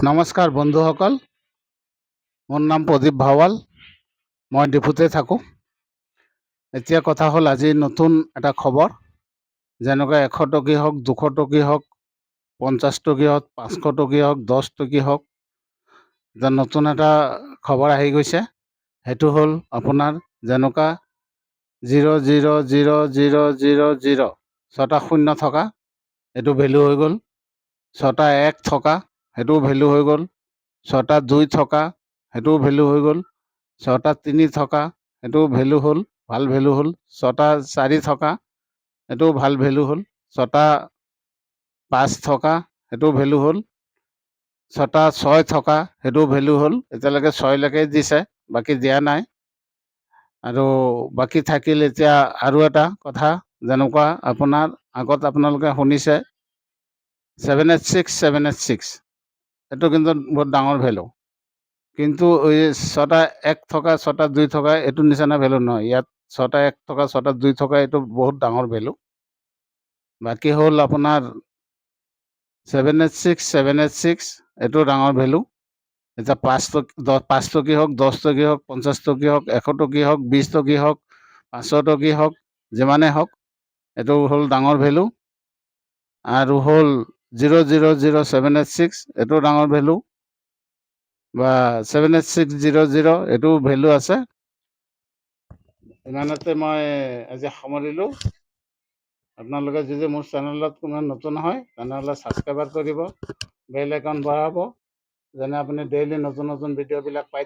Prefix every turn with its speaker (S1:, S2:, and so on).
S1: নমস্কাৰ বন্ধুসকল, মোৰ নাম প্ৰদীপ ভাৱাল। মই ডিফুতে থাকোঁ। এতিয়া কথা হ'ল আজি নতুন এটা খবৰ, যেনেকৈ 100 টকী হওক, 200 টকী হওক, 50 টকী হওক, 500 টকী হওক, 10 টকী হওক, এতিয়া নতুন এটা খবৰ আহি গৈছে। সেইটো হ'ল আপোনাৰ যেনেকুৱা 0,0,0,0,0 ছটা শূন্য থকা, এইটো ভেলু হৈ গ'ল। ছটা 1 থকা, সেইটোও ভেলু হৈ গ'ল। ছটা 2 থকা, সেইটোও ভেলু হৈ গ'ল। ছটা 3 থকা, সেইটোও ভেলু হ'ল, ভাল ভেলু হ'ল। ছটা 4 থকা, সেইটোও ভাল ভেলু হ'ল। ছটা 5 থকা, সেইটোও ভেলু হ'ল। ছটা 6 থকা, সেইটোও ভেলু হ'ল। এতিয়ালৈকে 6লৈকে দিছে, বাকী দিয়া নাই। আৰু বাকী থাকিল এতিয়া আৰু এটা কথা, যেনেকুৱা আপোনাৰ আগত আপোনালোকে শুনিছে 786, 786, এইটো কিন্তু বহুত ডাঙৰ ভেলু। কিন্তু এই ছটা 1 থকা, ছটা 2 থকা এইটো নিচিনা ভেলু নহয়। ইয়াত ছটা 1 থকা, ছটা 2 থকা এইটো বহুত ডাঙৰ ভেলু। বাকী হ'ল আপোনাৰ 786, 786, এইটো ডাঙৰ ভেলু। এতিয়া 5 টকী হওক, 10 টকী হওক, 50 টকী হওক, 100 টকী হওক, 20 টকী হওক, 500 টকী হওক, যিমানেই হওক, এইটো হ'ল ডাঙৰ ভেলু। আৰু হ'ল 0,0,0,786, এইটো ডাঙৰ ভেলু, বা 78600, এইটো ভেলু আছে। ইমানতে মই আজি সামৰিলোঁ। আপোনালোকে যদি মোৰ চেনেলত কোনো নতুন হয় তেনেহ'লে ছাবস্ক্ৰাইব কৰিব, বেল আইকন বঢ়াব, যেনে আপুনি ডেইলি নতুন নতুন ভিডিঅ'বিলাক পাই